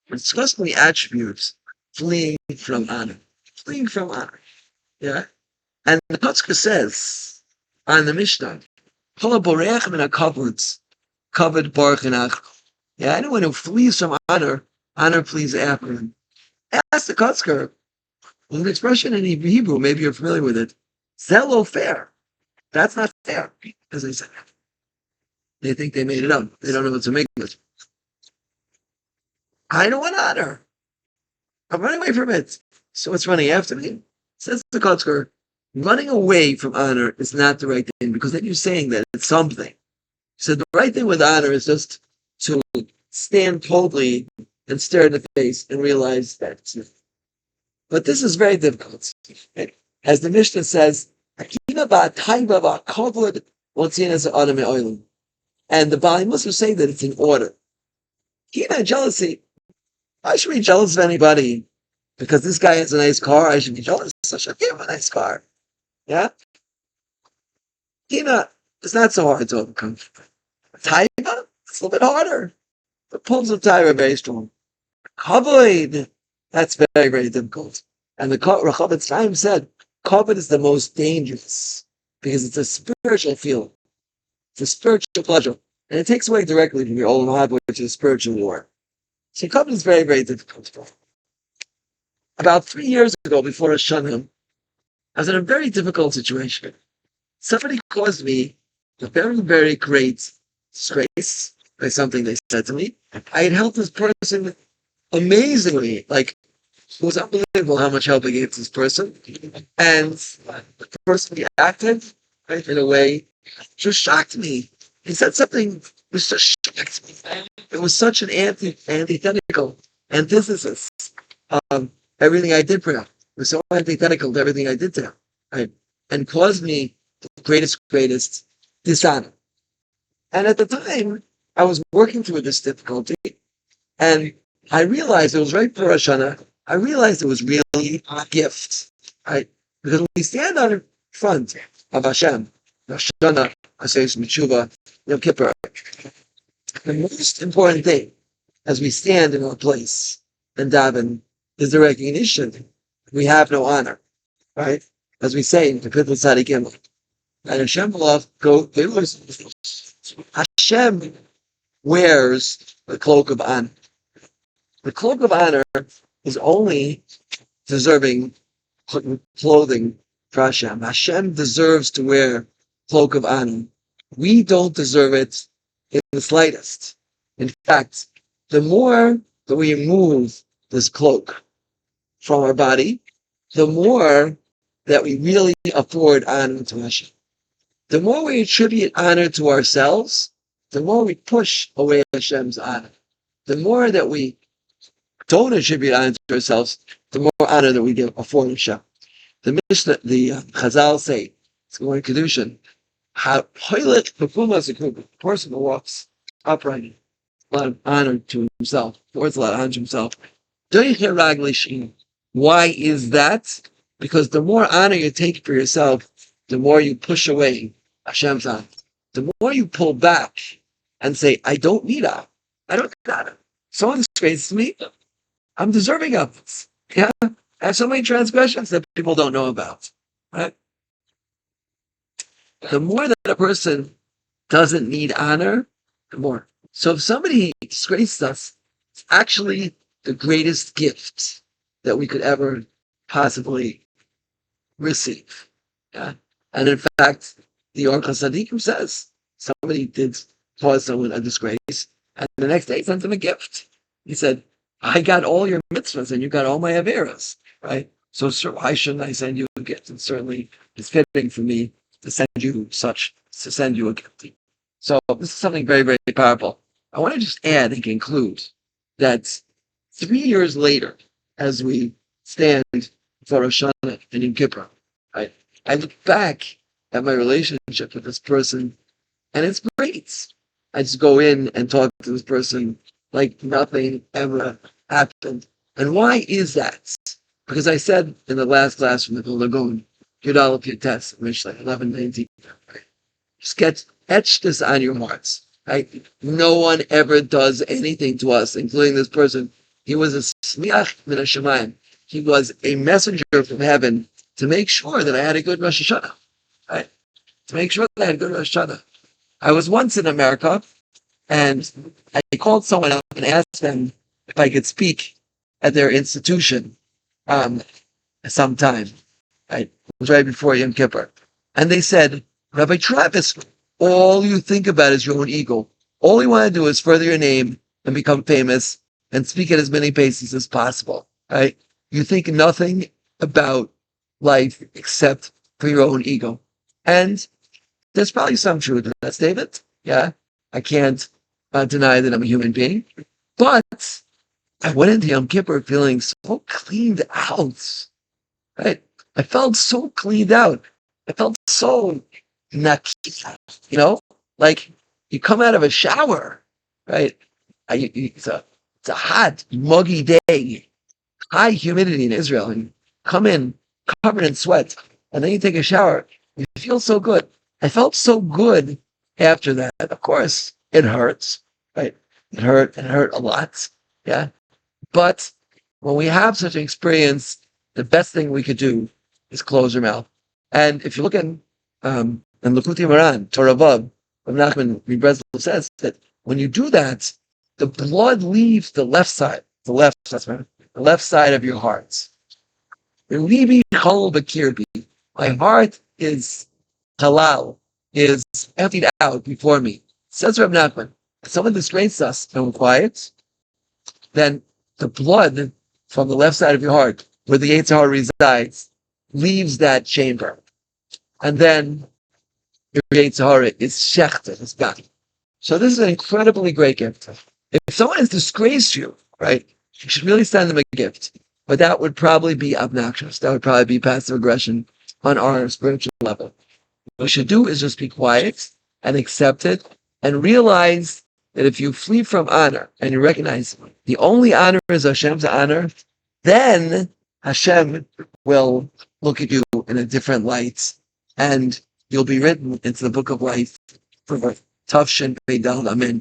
We're discussing the attributes fleeing from honor. Fleeing from honor. Yeah? And the Kotzker says on the Mishnah, Kol boreach min hakavod, kavod baruch inach. Yeah, anyone who flees from honor, honor flees after him. Ask the Kotzker, an expression in Hebrew, maybe you're familiar with it. Zelo fair. That's not fair, as they say. They think they made it up. They don't know what to make of it. I don't want honor. I'm running away from it. So it's running after me. Says the Kotzker, running away from honor is not the right thing because then you're saying that it's something. So the right thing with honor is just to stand coldly and stare in the face and realize that it's not. But this is very difficult. As the Mishnah says, and the Bali Muslims say that it's in order. Jealousy. I should be jealous of anybody because this guy has a nice car. I should be jealous. I should give him a nice car. Yeah? Kina is not so hard to overcome. Taiva, it's a little bit harder. The pulls of Taiva are very strong. Kavod, that's very, very difficult. And the Rechavetz Chaim said, Kavod is the most dangerous because it's a spiritual feeling. It's a spiritual pleasure. And it takes away directly from your Olam Haba, which is spiritual war. So Kavod is very, very difficult. About 3 years ago, before Hashanah, I was in a very difficult situation. Somebody caused me a very, very great disgrace by something they said to me. I had helped this person amazingly. Like, it was unbelievable how much help I gave to this person. And the person reacted in a way just shocked me. He said something which just shocked me. It was such an antithetical antithesis of everything I did for him. It was so antithetical to everything I did to him. Right? And caused me the greatest dishonor. And at the time, I was working through this difficulty, and I realized it was right before Hashanah. I realized it was really a gift, right? Because when we stand on front of Hashem, Hashanah, Asayis Mitzvah, Yom Kippur, the most important thing as we stand in our place and daven is the recognition we have no honor, right? As we say in the Kapitel Tzadikim, and Hashem will go. Hashem wears the cloak of honor. The cloak of honor is only deserving clothing for Hashem. Hashem deserves to wear cloak of honor. We don't deserve it in the slightest. In fact, the more that we remove this cloak from our body, the more that we really afford honor to Hashem. The more we attribute honor to ourselves, the more we push away Hashem's honor. The more that we don't attribute honor to ourselves, the more honor that we give afford Hashem. The Mishnah, the Chazal say, it's going to Kedushin, the person who walks upright, a lot of honor to himself, affords a lot of honor to himself. Why is that? Because the more honor you take for yourself, the more you push away Hashem's honor. The more you pull back and say, I don't need honor. I don't need honor. Someone disgraces me, I'm deserving of it. Yeah? I have so many transgressions that people don't know about. Right? The more that a person doesn't need honor, the more. So if somebody disgraces us, it's actually the greatest gift that we could ever possibly receive. Yeah? And in fact, the Orchos Tzadikim says somebody did cause someone a disgrace, and the next day he sent them a gift. He said, I got all your mitzvahs and you got all my averas, right? So why shouldn't I send you a gift? And certainly it's fitting for me to send you a gift. So this is something very, very powerful. I want to just add and conclude that 3 years later, as we stand for Rosh Hashanah and Yom Kippur, right, I look back at my relationship with this person, and it's great. I just go in and talk to this person like nothing ever happened. And why is that? Because I said in the last class from the Lagoon, Yudal Piates, Mishnah 11:19, right? Just etch this on your hearts. Right? No one ever does anything to us, including this person, He was a smiach min hashamayim. He was a messenger from heaven to make sure that I had a good Rosh Hashanah. Right? To make sure that I had a good Rosh Hashanah. I was once in America, and I called someone up and asked them if I could speak at their institution sometime. Right? It was right before Yom Kippur. And they said, Rabbi Travis, all you think about is your own ego. All you want to do is further your name and become famous and speak at as many places as possible. Right? You think nothing about life except for your own ego. And there's probably some truth in that statement. Yeah. I can't deny that I'm a human being. But I went into Yom Kippur feeling so cleaned out. Right? I felt so cleaned out. I felt so naki, like you come out of a shower, right? It's a hot, muggy day, high humidity in Israel, and you come in covered in sweat, and then you take a shower. You feel so good. I felt so good after that. Of course, it hurts, right? It hurt a lot, yeah. But when we have such an experience, the best thing we could do is close your mouth. And if you look in Likutei Moharan, Torah Vav, Rav Nachman Breslov says that when you do that, the blood leaves the left side of your heart. My heart is halal, is emptied out before me. Says Rav Nachman, if someone disgraces us and we're quiet, then the blood from the left side of your heart, where the Yetzer Hara resides, leaves that chamber. And then your Yetzer Hara is shechted, is gone. So this is an incredibly great gift. If someone has disgraced you, right, you should really send them a gift. But that would probably be obnoxious. That would probably be passive aggression on our spiritual level. What we should do is just be quiet and accept it and realize that if you flee from honor and you recognize the only honor is Hashem's honor, then Hashem will look at you in a different light and you'll be written into the book of life for Tavshin Peidal Amen.